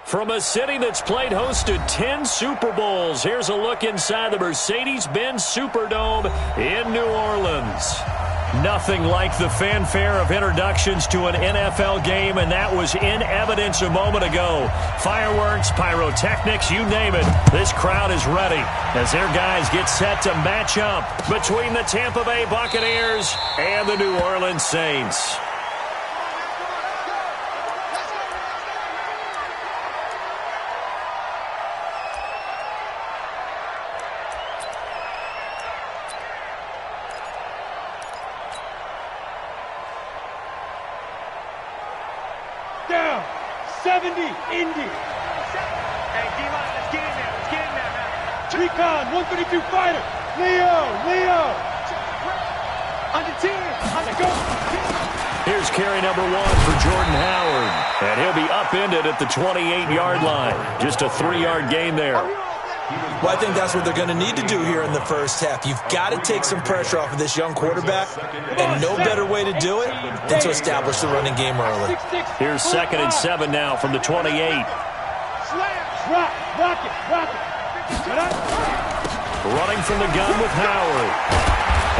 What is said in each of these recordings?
From a city that's played host to 10 Super Bowls, here's a look inside the Mercedes-Benz Superdome in New Orleans. Nothing like the fanfare of introductions to an NFL game, and that was in evidence a moment ago. Fireworks, pyrotechnics, you name it. This crowd is ready as their guys get set to match up between the Tampa Bay Buccaneers and the New Orleans Saints. Down, 70, Indy. Hey, D-line, let's get in there. Let's get in there, man. Recon, 132 fighter. Leo. Under 10. Let's go. Here's carry number 1 for Jordan Howard. And he'll be upended at the 28-yard line. Just a 3-yard gain there. Well, I think that's what they're going to need to do here in the first half. You've got to take some pressure off of this young quarterback, and no better way to do it than to establish the running game early. Here's 2nd and 7 now from the 28. Rock it. Running from the gun with Howard.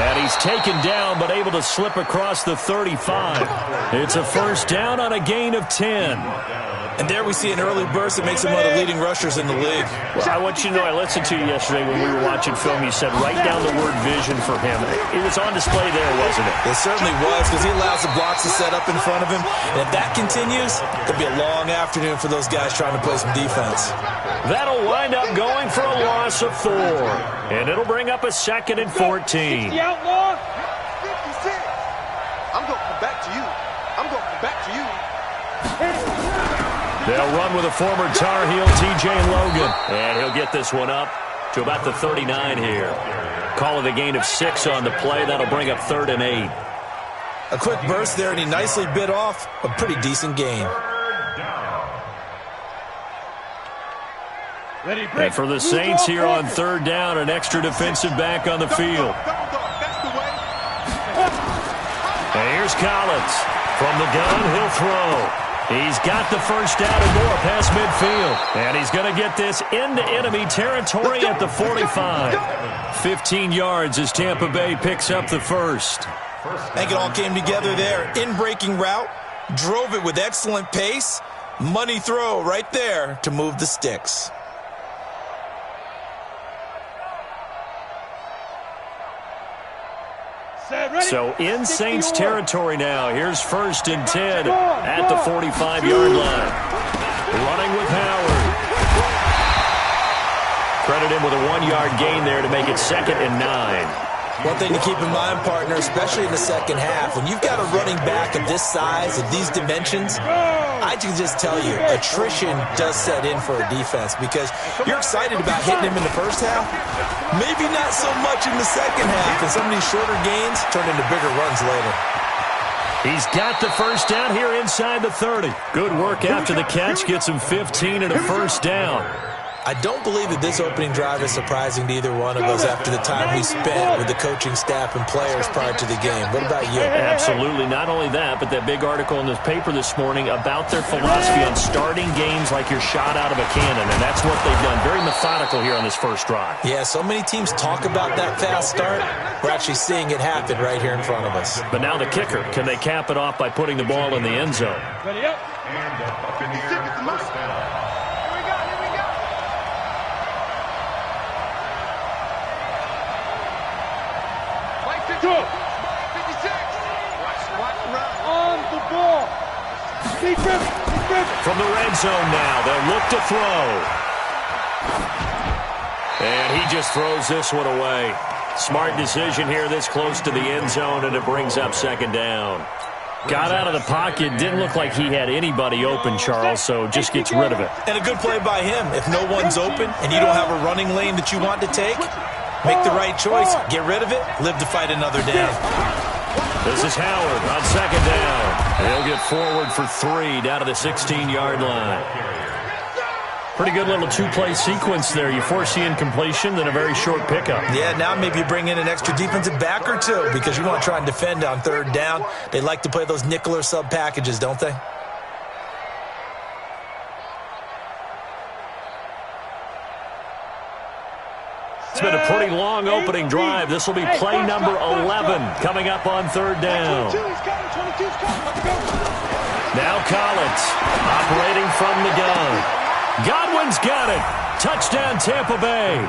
And he's taken down but able to slip across the 35. It's a first down on a gain of 10. And there we see an early burst that makes him one of the leading rushers in the league. Well, I want you to know, I listened to you yesterday when we were watching film. You said write down the word vision for him. It was on display there, wasn't it? It certainly was, because he allows the blocks to set up in front of him. And if that continues, it'll be a long afternoon for those guys trying to play some defense. That'll wind up going for a loss of 4. And it'll bring up a 2nd and 14. The outlaw. 56. I'm going to come back to you. They'll run with a former Tar Heel, T.J. Logan. And he'll get this one up to about the 39 here. Call it a gain of 6 on the play. That'll bring up 3rd and 8. A quick burst there, and he nicely bit off a pretty decent gain. And for the Saints here on 3rd down, an extra defensive back on the field. And here's Collins. From the gun, he'll throw. He's got the first down and more past midfield. And he's going to get this into enemy territory at the 45. 15 yards as Tampa Bay picks up the first. I think it all came together there. In-breaking route, drove it with excellent pace. Money throw right there to move the sticks. So in Saints territory now. Here's 1st and 10 at the 45-yard line. Running with Howard. Credit him with a 1-yard gain there to make it 2nd and 9. One thing to keep in mind, partner, especially in the second half, when you've got a running back of this size, of these dimensions, I can just tell you, attrition does set in for a defense because you're excited about hitting him in the first half, maybe not so much in the second half, and some of these shorter gains turn into bigger runs later. He's got the first down here inside the 30. Good work after the catch, gets him 15 and a first down. I don't believe that this opening drive is surprising to either one of us after the time we spent with the coaching staff and players prior to the game. What about you? Absolutely. Not only that, but that big article in the paper this morning about their philosophy on starting games like you're shot out of a cannon, and that's what they've done. Very methodical here on this first drive. Yeah, so many teams talk about that fast start. We're actually seeing it happen right here in front of us. But now the kicker. Can they cap it off by putting the ball in the end zone? Ready up. On the ball. From the red zone now, they'll look to throw. And he just throws this one away. Smart decision here this close to the end zone, and it brings up 2nd down. Got out of the pocket, didn't look like he had anybody open, Charles, so just gets rid of it. And a good play by him. If no one's open and you don't have a running lane that you want to take, make the right choice, get rid of it, live to fight another down. This is Howard on 2nd down. He'll get forward for 3 down to the 16-yard line. Pretty good little 2-play sequence there. You force the incompletion, then a very short pickup. Yeah, now maybe you bring in an extra defensive back or two because you want to try and defend on 3rd down. They like to play those nickel or sub packages, don't they? It's been a pretty long opening drive. This will be play number 11 coming up on third down. Now Collins operating from the gun. Godwin's got it. Touchdown Tampa Bay.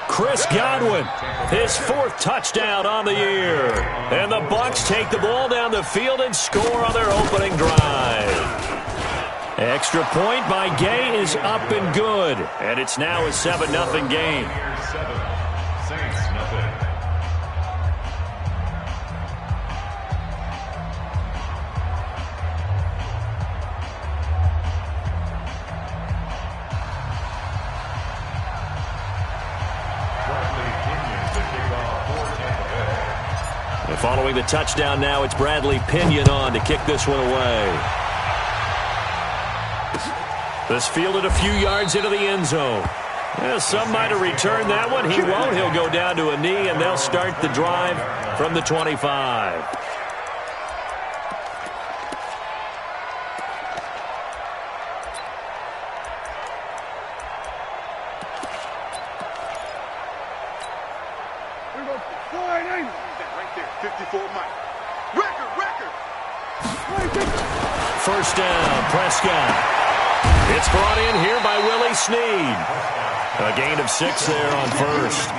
Chris Godwin, his 4th touchdown on the year. And the Bucs take the ball down the field and score on their opening drive. Extra point by Gay is up and good. And it's now a 7-0 game. And following the touchdown now, it's Bradley Pinion on to kick this one away. This fielded a few yards into the end zone. Well, some might have returned that one. He won't. He'll go down to a knee, and they'll start the drive from the 25. First down, Prescott. It's brought in here by Willie Snead. A gain of 6 there on first.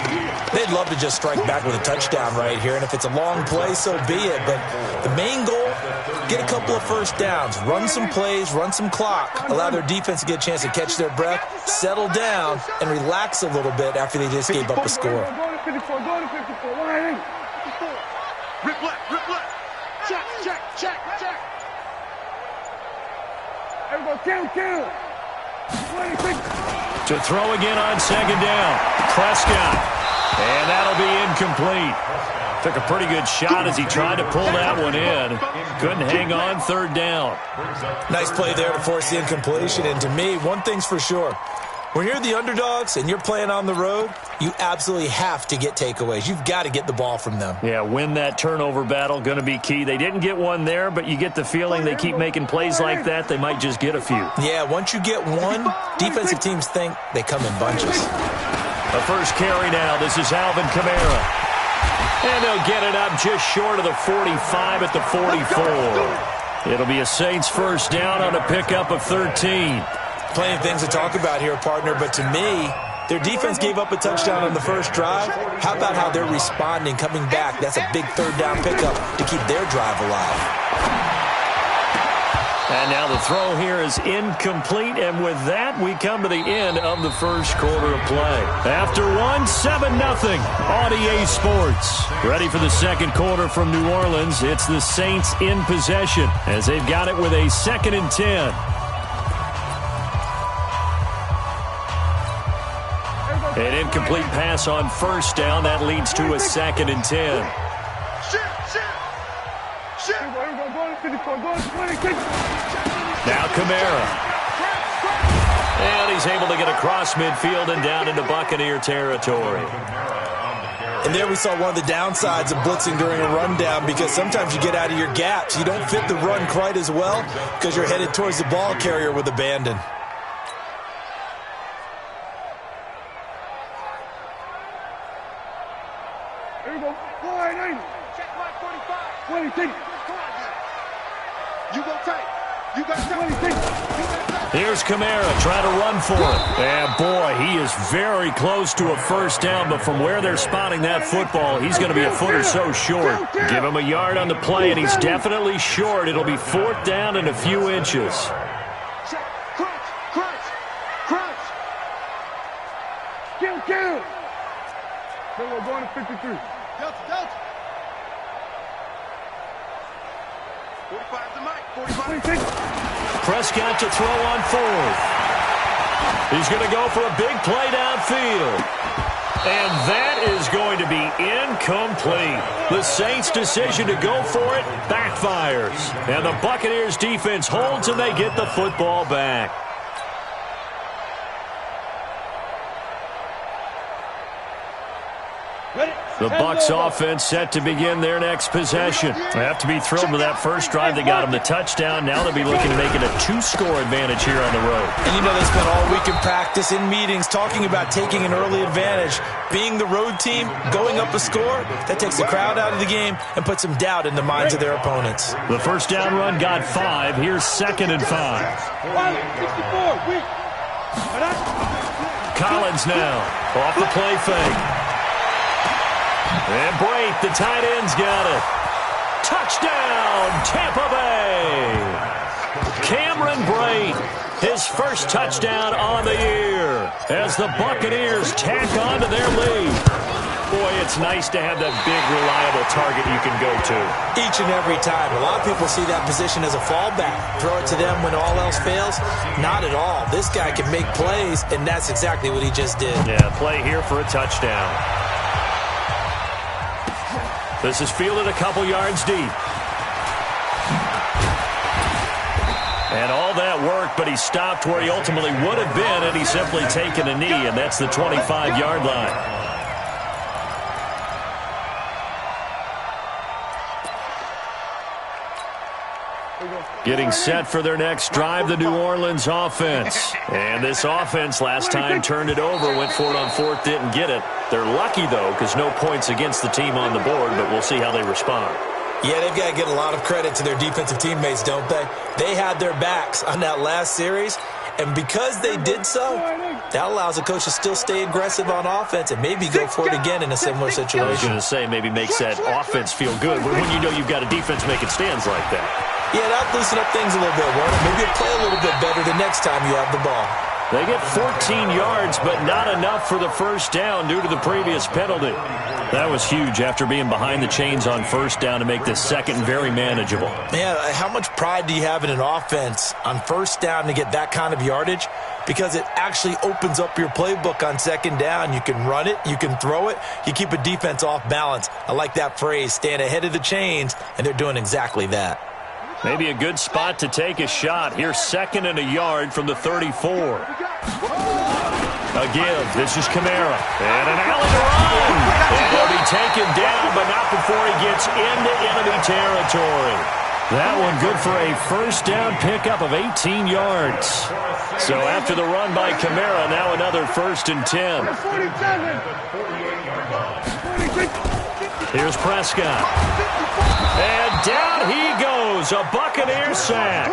They'd love to just strike back with a touchdown right here, and if it's a long play, so be it. But the main goal, get a couple of first downs, run some plays, run some clock, allow their defense to get a chance to catch their breath, settle down, and relax a little bit after they just gave up a score. Go to 54, go to 54, 180. Rip left. Check. Everybody count. 26. To throw again on second down. Prescott. And that'll be incomplete. Took a pretty good shot as he tried to pull that one in. Couldn't hang on third down. Nice play there to force the incompletion. And to me, one thing's for sure. When you're the underdogs and you're playing on the road, you absolutely have to get takeaways. You've got to get the ball from them. Yeah, win that turnover battle, going to be key. They didn't get one there, but you get the feeling they keep making plays like that, they might just get a few. Yeah, once you get one, defensive teams think they come in bunches. The first carry now. This is Alvin Kamara. And they'll get it up just short of the 45 at the 44. It'll be a Saints first down on a pickup of 13. Plenty of things to talk about here, partner, but to me, their defense gave up a touchdown on the first drive. How about how they're responding, coming back? That's a big third down pickup to keep their drive alive. And now the throw here is incomplete, and with that, we come to the end of the first quarter of play. After one, 7-0 on EA Sports. Ready for the second quarter from New Orleans. It's the Saints in possession as they've got it with a 2nd and 10. An incomplete pass on first down. That leads to a 2nd and 10. Now Kamara. And he's able to get across midfield and down into Buccaneer territory. And there we saw one of the downsides of blitzing during a rundown, because sometimes you get out of your gaps. You don't fit the run quite as well because you're headed towards the ball carrier with abandon. Here we go. 480. Check my 45. 26. You go tight. You got tight. 26. Here's Kamara trying to run for it. And boy, he is very close to a first down, but from where they're spotting that football, he's going to be a foot or so short. Give him a yard on the play, and he's definitely short. It'll be 4th down and a few inches. Check. Crunch. Kill. Then we're going to 53. Delta. 45 to Mike. 45. 26. Prescott to throw on 4th. He's going to go for a big play downfield. And that is going to be incomplete. The Saints' decision to go for it backfires. And the Buccaneers' defense holds and they get the football back. Ready, The Bucs offense set to begin their next possession. They have to be thrilled with that first drive. They got them the touchdown. Now they'll be looking to make it a 2-score advantage here on the road. And you know they spent all week in practice, in meetings, talking about taking an early advantage. Being the road team, going up a score, that takes the crowd out of the game and puts some doubt in the minds of their opponents. The first down run got 5. Here's 2nd and 5. Collins now off the play fake. And Brait, the tight end's got it. Touchdown, Tampa Bay. Cameron Brait, his first touchdown on the year as the Buccaneers tack on to their lead. Boy, it's nice to have that big, reliable target you can go to. Each and every time. A lot of people see that position as a fallback. Throw it to them when all else fails. Not at all. This guy can make plays, and that's exactly what he just did. Yeah, play here for a touchdown. This is fielded a couple yards deep. And all that worked, but he stopped where he ultimately would have been had he simply taken a knee, and that's the 25-yard line. Getting set for their next drive, the New Orleans offense. And this offense last time turned it over, went for it on 4th, didn't get it. They're lucky, though, because no points against the team on the board, but we'll see how they respond. Yeah, they've got to get a lot of credit to their defensive teammates, don't they? They had their backs on that last series, and because they did so, that allows the coach to still stay aggressive on offense and maybe go for it again in a similar situation. I was going to say, maybe makes that offense feel good when you know you've got a defense making stands like that. Yeah, that'll loosen up things a little bit, won't it? Maybe play a little bit better the next time you have the ball. They get 14 yards, but not enough for the first down due to the previous penalty. That was huge after being behind the chains on first down to make this second very manageable. Man, how much pride do you have in an offense on first down to get that kind of yardage? Because it actually opens up your playbook on second down. You can run it, you can throw it, you keep a defense off balance. I like that phrase, staying ahead of the chains, and they're doing exactly that. Maybe a good spot to take a shot. Here's 2nd and a yard from the 34. A give. This is Kamara. And an alley to run. And he'll be taken down, but not before he gets into enemy territory. That one good for a first down pickup of 18 yards. So after the run by Kamara, now another 1st and 10. Here's Prescott. And down he goes. A Buccaneer sack.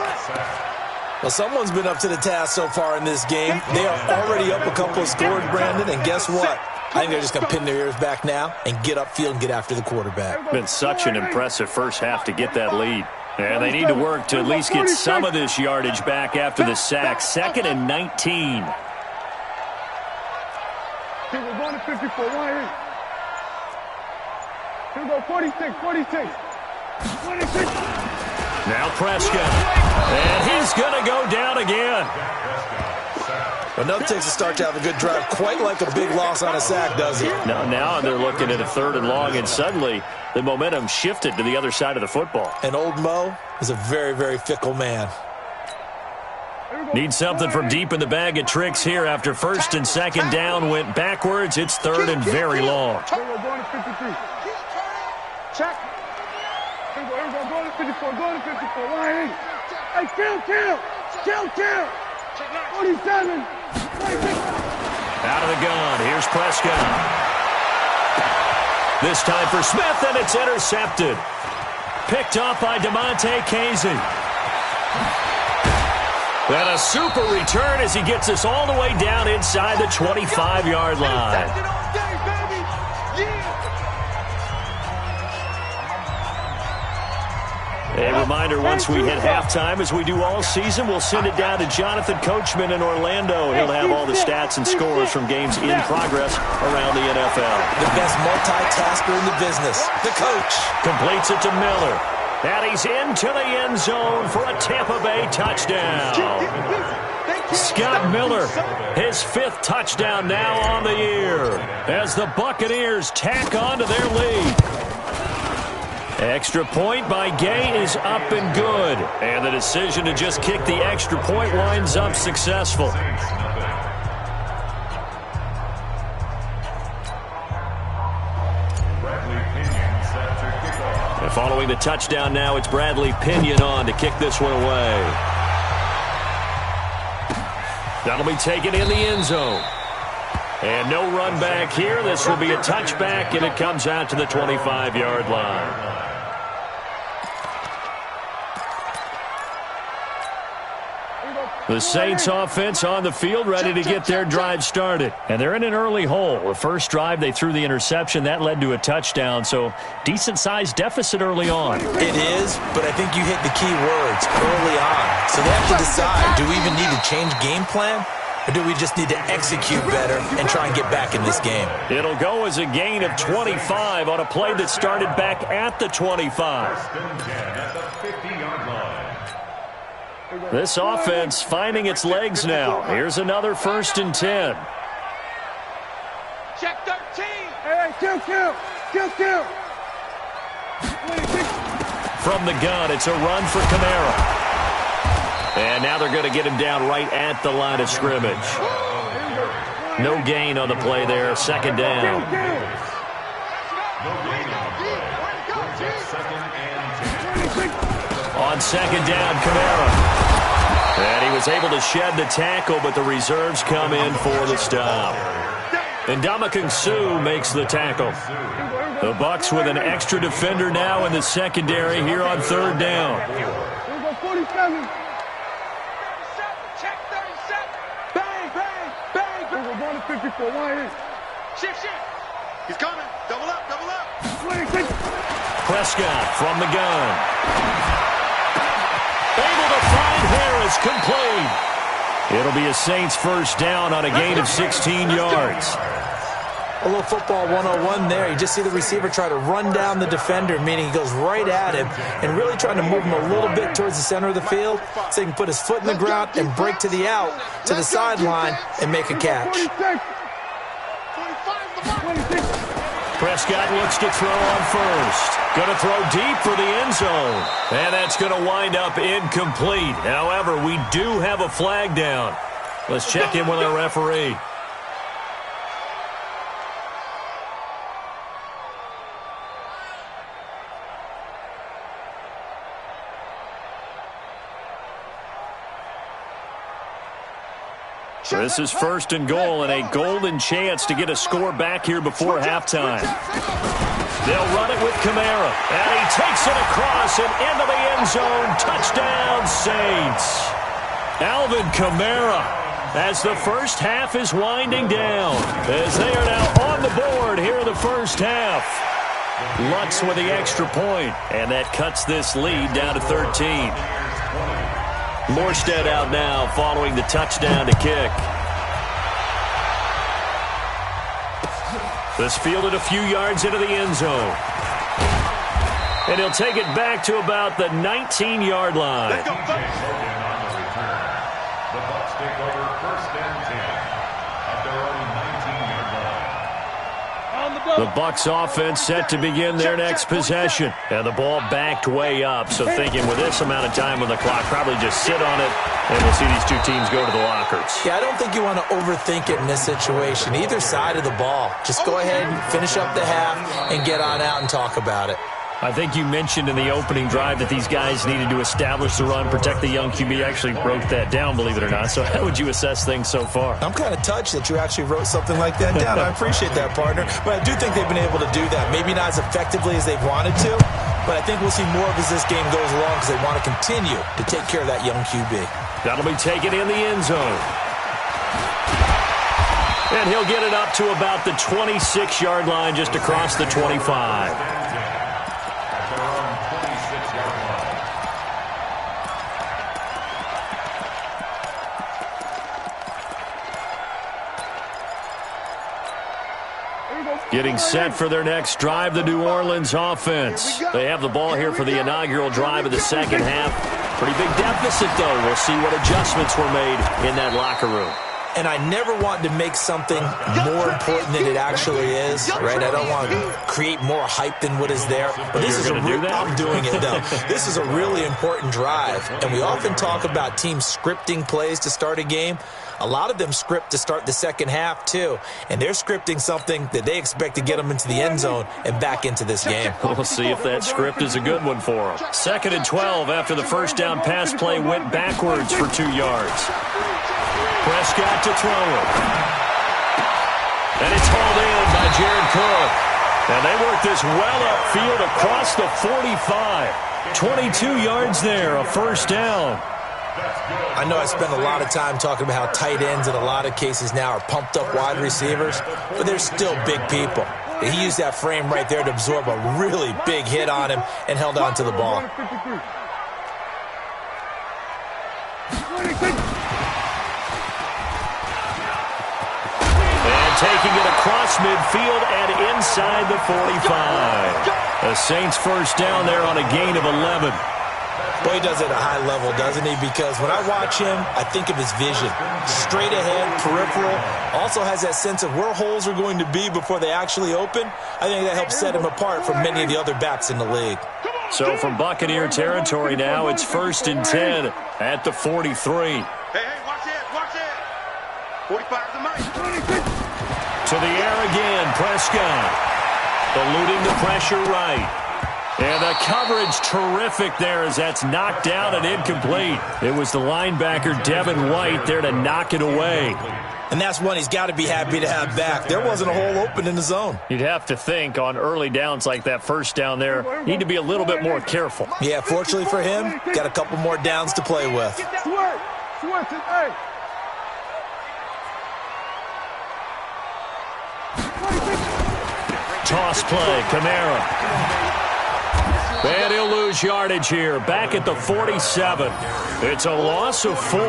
Well, someone's been up to the task so far in this game. They are already up a couple of scores, Brandon, and guess what? I think they're just going to pin their ears back now and get upfield and get after the quarterback. Been such an impressive first half to get that lead. And they need to work to at least get some of this yardage back after the sack. 2nd and 19. We're going to 54. Here we go, 46, 46. 26. Now Prescott. And he's going to go down again. Well, nothing takes a start to have a good drive quite like a big loss on a sack, does it? Now they're looking at a 3rd and long, and suddenly the momentum shifted to the other side of the football. And old Mo is a very, very fickle man. Need something from deep in the bag of tricks here after 1st and 2nd down went backwards. It's 3rd and very long. Here we go, going to 53. Check. Here we go, going to 54, going to 54. Line in. Hey, kill. 47. 26. Out of the gun. Here's Prescott. This time for Smith, and it's intercepted. Picked up by DeMonte Casey. And a super return as he gets us all the way down inside the 25-yard line. A reminder, once we hit halftime, as we do all season, we'll send it down to Jonathan Coachman in Orlando. He'll have all the stats and scores from games in progress around the NFL. The best multitasker in the business, the coach. Completes it to Miller. And he's into the end zone for a Tampa Bay touchdown. Scott Miller, his 5th touchdown now on the year, as the Buccaneers tack on to their lead. Extra point by Gay is up and good. And the decision to just kick the extra point winds up successful. Following the touchdown now, it's Bradley Pinion on to kick this one away. That'll be taken in the end zone. And no run back here. This will be a touchback, and it comes out to the 25-yard line. The Saints offense on the field, ready to get their drive started. And they're in an early hole. The first drive, they threw the interception. That led to a touchdown, so decent-sized deficit early on. It is, but I think you hit the key words, early on. So they have to decide, do we even need to change game plan? Or do we just need to execute better and try and get back in this game? It'll go as a gain of 25 on a play that started back at the 25. This offense finding its legs now. Here's another 1st and 10. Check 13. Hey, kill. From the gun, it's a run for Kamara. And now they're going to get him down right at the line of scrimmage. No gain on the play there. 2nd down. On 2nd down, Kamara. And he was able to shed the tackle, but the reserves come in for the stop. And Ndamukong Suh makes the tackle. The Bucs with an extra defender now in the secondary here on 3rd down. Here we go, 47. Check 37. Bang. Here we go, going to 54. Why in? Shift. He's coming. Double up. 26. Prescott from the gun. Able to find Harris, complete. It'll be a Saints 1st down on a gain of 16 yards. A little football 101 there. You just see the receiver try to run down the defender, meaning he goes right at him and really trying to move him a little bit towards the center of the field so he can put his foot in the ground and break to the out, to the sideline, and make a catch. 26. Prescott looks to throw on 1st. Going to throw deep for the end zone. And that's going to wind up incomplete. However, we do have a flag down. Let's check in with our referee. So this is 1st and goal and a golden chance to get a score back here before halftime. They'll run it with Kamara. And he takes it across and into the end zone. Touchdown, Saints. Alvin Kamara, as the first half is winding down, as they are now on the board here in the first half. Lutz with the extra point, and that cuts this lead down to 13. Morstead out now following the touchdown to kick. This fielded a few yards into the end zone. And he'll take it back to about the 19-yard line. Let's go, folks. The Bucs take over 1st and 10 at their own 19-yard line. The Bucs offense set to begin their next possession. And the ball backed way up. So thinking with this amount of time on the clock, probably just sit on it, and we'll see these two teams go to the lockers. Yeah, I don't think you want to overthink it in this situation. Either side of the ball. Just go ahead and finish up the half and get on out and talk about it. I think you mentioned in the opening drive that these guys needed to establish the run, protect the young QB. I actually wrote that down, believe it or not. So how would you assess things so far? I'm kind of touched that you actually wrote something like that down. I appreciate that, partner. But I do think they've been able to do that. Maybe not as effectively as they've wanted to, but I think we'll see more of as this game goes along because they want to continue to take care of that young QB. That'll be taken in the end zone. And he'll get it up to about the 26-yard line, just across the 25. Getting set for their next drive, the New Orleans offense. They have the ball here for the inaugural drive of the second half. Pretty big deficit, though. We'll see what adjustments were made in that locker room. And I never want to make something more important than it actually is, right? I don't want to create more hype than what is there. But this is I'm doing it, though. This is a really important drive. And we often talk about teams scripting plays to start a game. A lot of them script to start the second half, too. And they're scripting something that they expect to get them into the end zone and back into this game. We'll see if that script is a good one for them. 2nd and 12 after the first down pass play went backwards for 2 yards. Prescott to throw it. And it's hauled in by Jared Cook. And they work this well upfield across the 45. 22 yards there, a first down. I know I spend a lot of time talking about how tight ends in a lot of cases now are pumped up wide receivers, but they're still big people. He used that frame right there to absorb a really big hit on him and held on to the ball. And taking it across midfield and inside the 45. The Saints first down there on a gain of 11. Well, he does it at a high level, doesn't he? Because when I watch him, I think of his vision. Straight ahead, peripheral. Also has that sense of where holes are going to be before they actually open. I think that helps set him apart from many of the other backs in the league. So from Buccaneer territory now, it's 1st and 10 at the 43. Hey, watch it. 45 the mic. To the air again, Prescott. Eluding the pressure right. And the coverage terrific there as that's knocked down and incomplete. It was the linebacker, Devin White, there to knock it away. And that's one he's got to be happy to have back. There wasn't a hole open in the zone. You'd have to think on early downs like that first down there, need to be a little bit more careful. Yeah, fortunately for him, got a couple more downs to play with. Toss play, Kamara. And he'll lose yardage here, back at the 47. It's a loss of 4.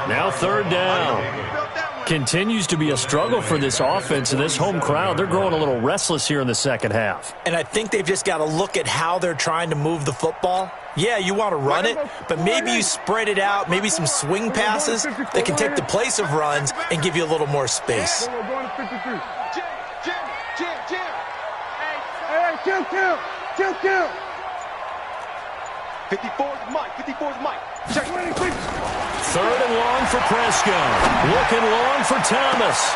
Now 3rd down. Continues to be a struggle for this offense and this home crowd. They're growing a little restless here in the second half. And I think they've just got to look at how they're trying to move the football. Yeah, you want to run it, but maybe you spread it out, maybe some swing passes that can take the place of runs and give you a little more space. Chill. 54's Mike. Check. 3rd and long for Prescott. Looking long for Thomas.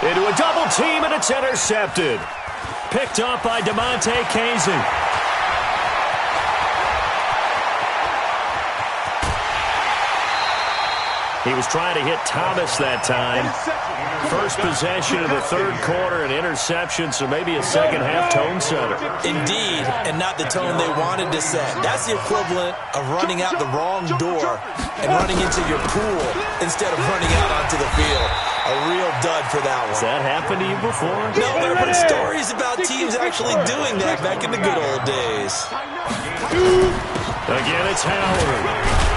Into a double team, and it's intercepted. Picked up by DeMonte Casey. He was trying to hit Thomas that time. First possession of the 3rd quarter, an interception, so maybe a second-half tone setter. Indeed, and not the tone they wanted to set. That's the equivalent of running out the wrong door and running into your pool instead of running out onto the field. A real dud for that one. Has that happened to you before? No, but I've heard stories about teams actually doing that back in the good old days. Again, it's Howard.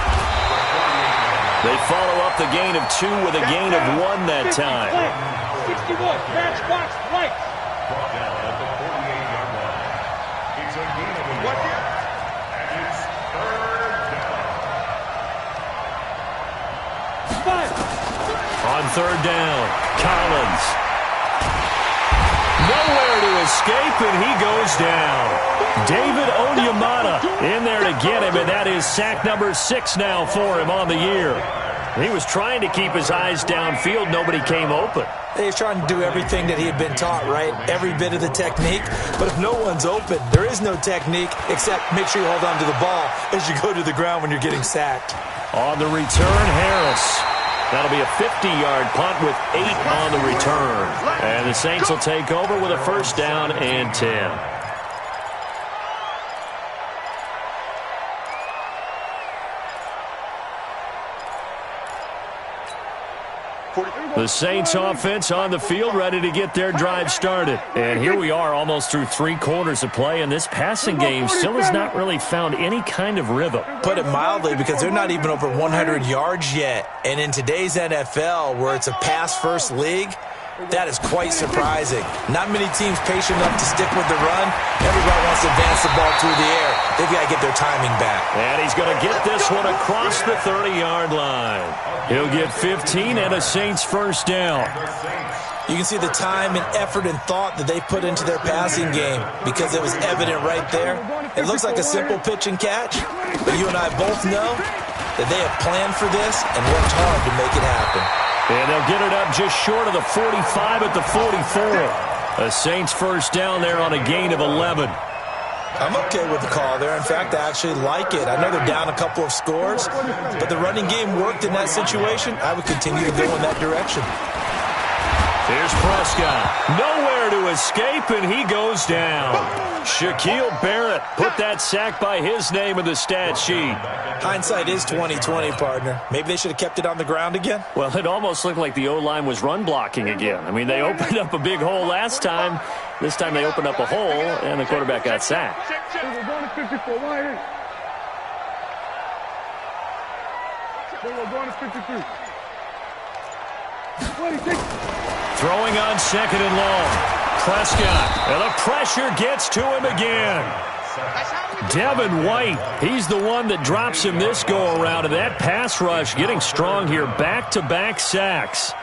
They follow up the gain of 2 with a gain of 1 that time. 61, match box, right. Brought down at the 48-yard line. It's a gain of 1. And it's 3rd down. 5. On 3rd down, Collins. Nowhere to escape, and he goes down. David Onyemata in there to get him, and that is sack number 6 now for him on the year. He was trying to keep his eyes downfield. Nobody came open. He was trying to do everything that he had been taught, right? Every bit of the technique. But if no one's open, there is no technique except make sure you hold on to the ball as you go to the ground when you're getting sacked. On the return, Harris. That'll be a 50-yard punt with 8 on the return. And the Saints will take over with a first down and 10. The Saints offense on the field, ready to get their drive started. And here we are almost through 3 quarters of play, and this passing game still has not really found any kind of rhythm. Put it mildly, because they're not even over 100 yards yet. And in today's NFL, where it's a pass-first league, That is quite surprising. Not many teams patient enough to stick with the run. Everybody wants to advance the ball through the air. They've got to get their timing back. And he's going to get this one across the 30-yard line. He'll get 15 and a Saints first down. You can see the time and effort and thought that they put into their passing game because it was evident right there. It looks like a simple pitch and catch, but you and I both know that they have planned for this and worked hard to make it happen. And they'll get it up just short of the 45 at the 44. A Saints first down there on a gain of 11. I'm okay with the call there. In fact, I actually like it. I know they're down a couple of scores, but the running game worked in that situation. I would continue to go in that direction. Here's Prescott. Nowhere to escape, and he goes down. Shaquille Barrett put that sack by his name in the stat sheet. Hindsight is 20/20, partner. Maybe they should have kept it on the ground again. Well, it almost looked like the O-line was run blocking again. I mean, they opened up a big hole last time. This time they opened up a hole, and the quarterback got sacked. We're going to 54. Why? We're going to 53. Throwing on second and long. Prescott, and the pressure gets to him again. Devin White, he's the one that drops him this go-around, and that pass rush getting strong here. Back-to-back sacks.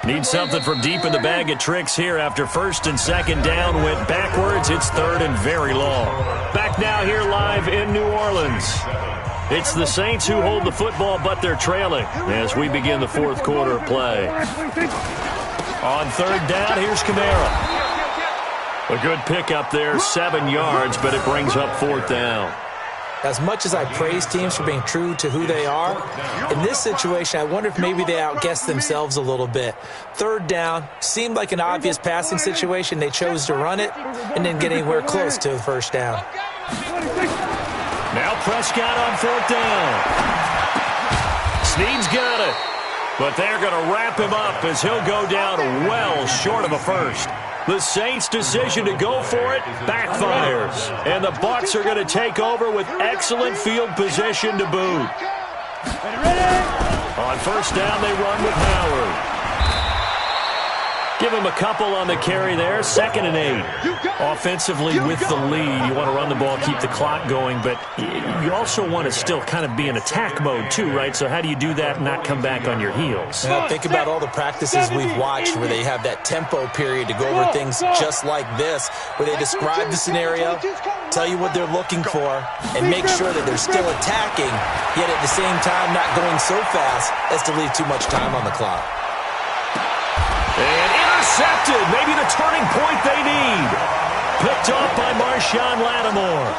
Need something from deep in the bag of tricks here after first and second down went backwards. It's third and very long. Back now here live in New Orleans. It's the Saints who hold the football, but they're trailing as we begin the fourth quarter of play. On third down, here's Kamara. A good pickup there, 7 yards, but it brings up fourth down. As much as I praise teams for being true to who they are, in this situation, I wonder if maybe they outguessed themselves a little bit. Third down, seemed like an obvious passing situation. They chose to run it and didn't get anywhere close to the first down. Now Prescott on fourth down. Snead's got it, but they're going to wrap him up as he'll go down well short of a first. The Saints' decision to go for it backfires, and the Bucs are going to take over with excellent field position to boot. On first down, they run with Howard. Give him a couple on the carry there, 2nd and 8. Offensively with the lead, you want to run the ball, keep the clock going, but you also want to still kind of be in attack mode too, right? So how do you do that and not come back on your heels? Now, think about all the practices we've watched where they have that tempo period to go over things just like this, where they describe the scenario, tell you what they're looking for, and make sure that they're still attacking, yet at the same time not going so fast as to leave too much time on the clock. And intercepted, maybe the turning point they need. Picked off by Marshawn Lattimore.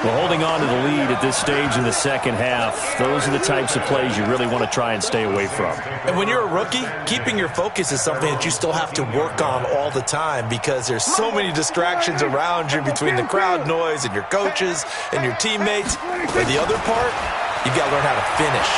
Well, holding on to the lead at this stage in the second half, those are the types of plays you really want to try and stay away from. And when you're a rookie, keeping your focus is something that you still have to work on all the time because there's so many distractions around you between the crowd noise and your coaches and your teammates. But the other part, you've got to learn how to finish.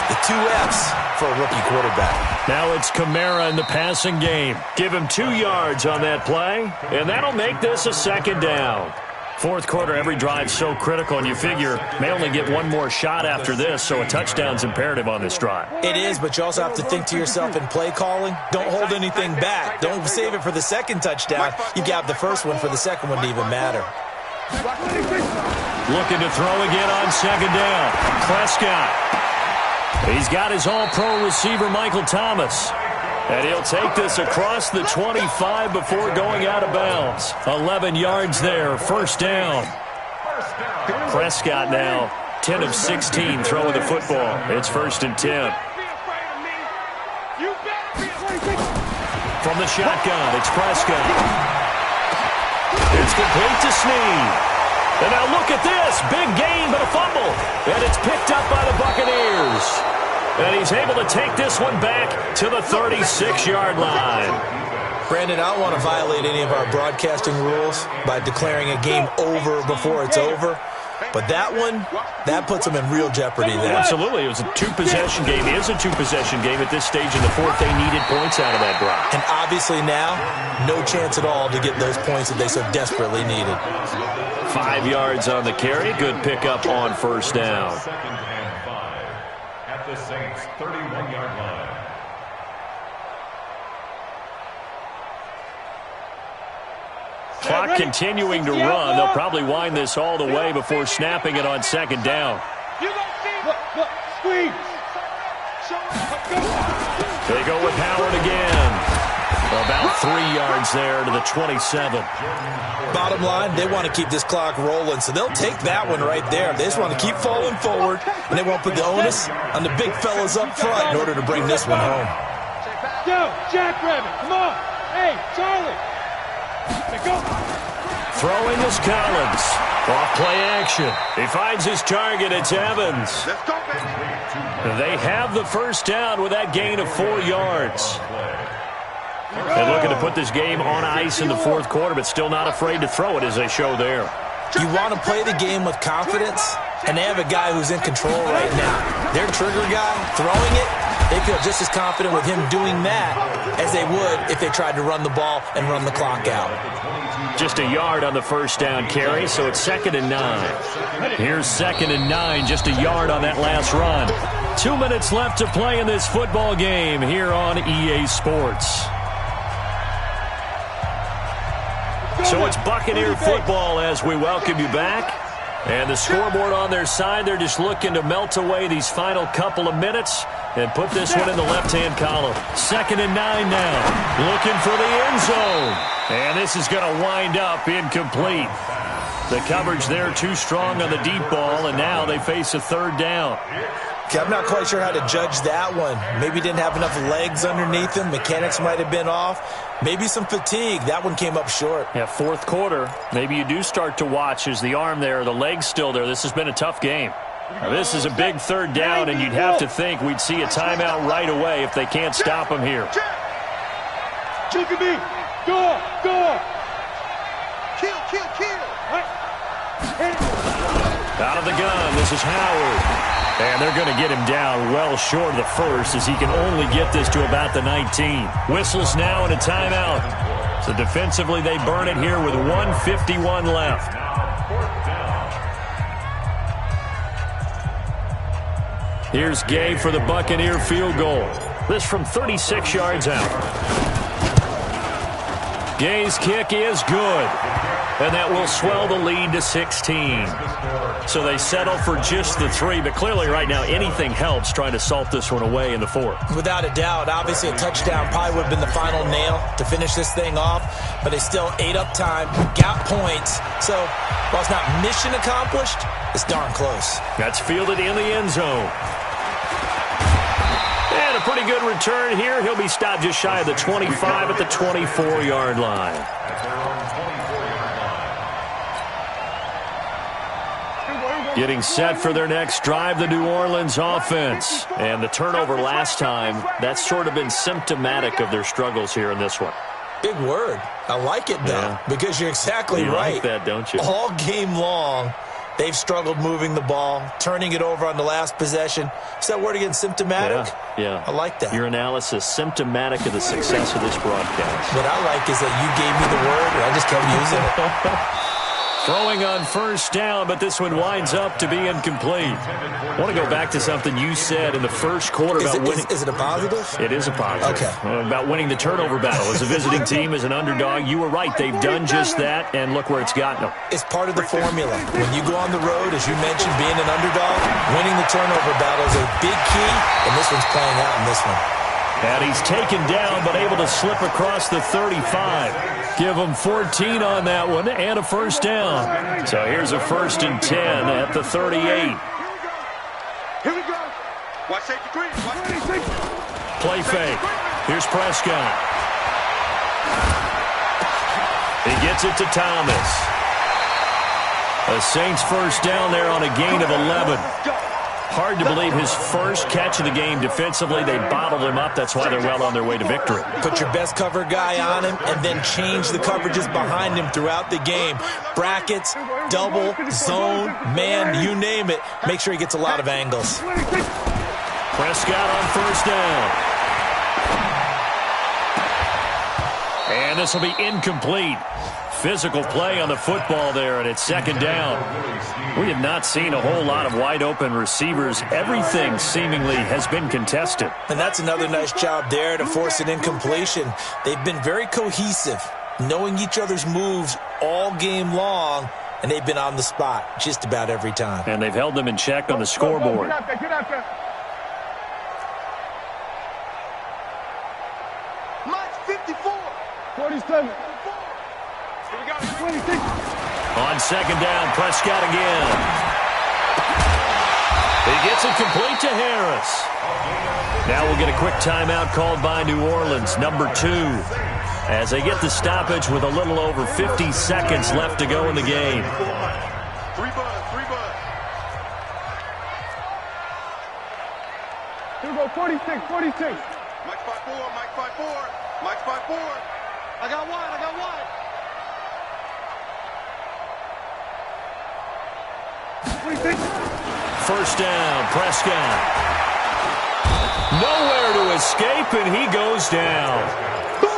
The 2 F's for a rookie quarterback. Now it's Kamara in the passing game. Give him 2 yards on that play, and that'll make this a second down. Fourth quarter, every drive so critical, and you figure may only get one more shot after this, so a touchdown's imperative on this drive. It is, but you also have to think to yourself in play calling, don't hold anything back. Don't save it for the second touchdown. You got the first one for the second one to even matter. Looking to throw again on second down. Prescott. He's got his all-pro receiver, Michael Thomas. And he'll take this across the 25 before going out of bounds. 11 yards there, first down. Prescott now, 10 of 16 throwing the football. It's 1st and 10. From the shotgun, it's Prescott. It's complete to Snead. And now look at this. Big gain, but a fumble. And it's picked up by the Buccaneers. And he's able to take this one back to the 36-yard line. Brandon, I don't want to violate any of our broadcasting rules by declaring a game over before it's over. But that one, that puts them in real jeopardy there. Absolutely. It was a 2-possession game. It is a 2-possession game at this stage in the fourth. They needed points out of that drive. And obviously now, no chance at all to get those points that they so desperately needed. 5 yards on the carry. Good pickup on first down. Second and 5 at the Saints' 31-yard line. Clock continuing to run. They'll probably wind this all the way before snapping it on second down. Look, squeeze. They go with Howard again. About 3 yards there to the 27. Bottom line, they want to keep this clock rolling, so they'll take that one right there. They just want to keep falling forward, and they won't put the onus on the big fellas up front in order to bring this one home. Go, Jackrabbit, come on. Hey, Charlie. Go. Throwing is Collins. Off play action. He finds his target. It's Evans. Let's go, baby. They have the first down with that gain of 4 yards. They're looking to put this game on ice in the fourth quarter, but still not afraid to throw it as they show there. You want to play the game with confidence, and they have a guy who's in control right now. Their trigger guy, throwing it, they feel just as confident with him doing that as they would if they tried to run the ball and run the clock out. Just a yard on the first down carry, so it's 2nd and 9. Here's 2nd and 9, just a yard on that last run. 2 minutes left to play in this football game here on EA Sports. So it's Buccaneer football as we welcome you back. And the scoreboard on their side, they're just looking to melt away these final couple of minutes and put this one in the left-hand column. 2nd and 9 now. Looking for the end zone. And this is going to wind up incomplete. The coverage there too strong on the deep ball, and now they face a third down. Okay, I'm not quite sure how to judge that one. Maybe didn't have enough legs underneath him. Mechanics might have been off. Maybe some fatigue. That one came up short. Yeah, fourth quarter. Maybe you do start to watch as the arm there, the leg's still there. This has been a tough game. Now, this is a big third down, and you'd have to think we'd see a timeout right away if they can't stop him here. Chickadee, go. Kill. Out of the gun, this is Howard. And they're going to get him down well short of the first as he can only get this to about the 19. Whistles now and a timeout. So defensively they burn it here with 1:51 left. Here's Gay for the Buccaneer field goal. This from 36 yards out. Gay's kick is good. And that will swell the lead to 16. So they settle for just the 3, but clearly right now anything helps trying to salt this one away in the fourth. Without a doubt, obviously a touchdown probably would have been the final nail to finish this thing off, but they still ate up time, got points. So while it's not mission accomplished, it's darn close. That's fielded in the end zone. And a pretty good return here. He'll be stopped just shy of the 25 at the 24-yard line. Getting set for their next drive, the New Orleans offense. And the turnover last time, that's sort of been symptomatic of their struggles here in this one. Big word. I like it, though, because you're exactly right. You like that, don't you? All game long, they've struggled moving the ball, turning it over on the last possession. Is that word again, symptomatic? Yeah. I like that. Your analysis, symptomatic of the success of this broadcast. What I like is that you gave me the word, and I just kept using it. Throwing on first down, but this one winds up to be incomplete. I want to go back to something you said in the first quarter about winning. Is it a positive? It is a positive. Okay. About winning the turnover battle. As a visiting team, as an underdog, you were right. They've done just that, and look where it's gotten them. It's part of the formula. When you go on the road, as you mentioned, being an underdog, winning the turnover battle is a big key, and this one's playing out in this one. And he's taken down, but able to slip across the 35. Give him 14 on that one and a first down. So here's a 1st and 10 at the 38. Here we go. Watch safety green. Play fake. Here's Prescott. He gets it to Thomas. A Saints first down there on a gain of 11. Hard to believe his first catch of the game defensively. They bottled him up. That's why they're well on their way to victory. Put your best cover guy on him and then change the coverages behind him throughout the game. Brackets, double, zone, man, you name it. Make sure he gets a lot of angles. Prescott on first down. And this will be incomplete. Physical play on the football there, and it's 2nd down. We have not seen a whole lot of wide-open receivers. Everything seemingly has been contested. And that's another nice job there to force an incompletion. They've been very cohesive. knowing each other's moves all game long, and they've been on the spot just about every time. And they've held them in check on the scoreboard. Get out there, get out there. Mike, 54. 47. Here we go. 26. On second down, Prescott again. He gets it complete to Harris. Now we'll get a quick timeout called by New Orleans, number 2, as they get the stoppage with a little over 50 seconds left to go in the game. 3 bud. Here we go, 46, 46. Mike 5-4, Mike 5-4, Mike 5-4. I got one. First down, Prescott. Nowhere to escape, and he goes down.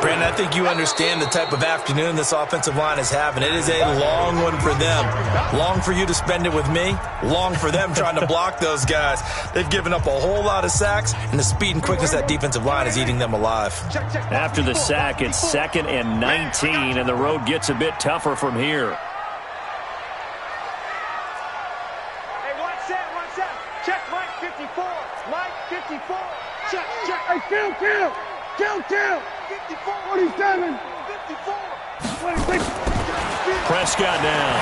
Brandon, I think you understand the type of afternoon this offensive line is having. It is a long one for them. Long for you to spend it with me. Long for them trying to block those guys. They've given up a whole lot of sacks, and the speed and quickness of that defensive line is eating them alive. After the sack, it's 2nd and 19, and the road gets a bit tougher from here. Hey, watch that. Check Mike 54. Mike 54. Check. Hey, kill. 54. 47. 54. 26. Prescott down.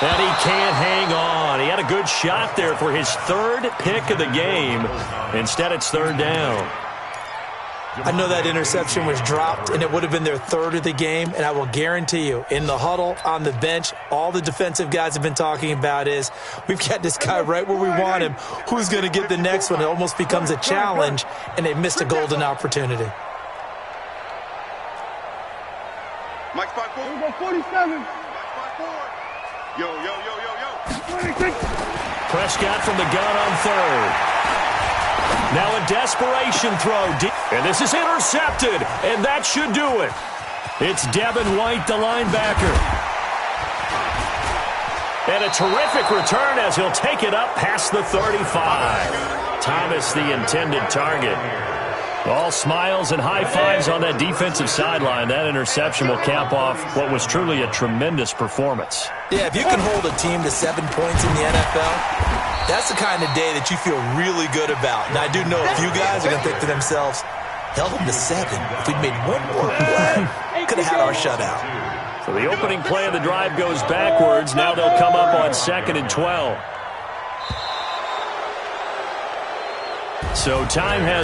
And he can't hang on. He had a good shot there for his 3rd pick of the game. Instead, it's 3rd down. I know that interception was dropped, and it would have been their 3rd of the game, and I will guarantee you, in the huddle, on the bench, all the defensive guys have been talking about is, we've got this guy right where we want him. Who's going to get the next one? It almost becomes a challenge, and they've missed a golden opportunity. Mike 5-4. Here we go, 47. Mike 5-4. Yo. 26. Prescott from the gun on 3rd. Now a desperation throw. And this is intercepted. And that should do it. It's Devin White, the linebacker. And a terrific return as he'll take it up past the 35. Thomas, the intended target. All smiles and high fives on that defensive sideline. That interception will cap off what was truly a tremendous performance. Yeah, if you can hold a team to 7 points in the NFL, that's the kind of day that you feel really good about. And I do know a few guys are going to think to themselves, held them to 7. If we'd made one more play, could have had our shutout. So the opening play of the drive goes backwards. Now they'll come up on 2nd and 12. So time has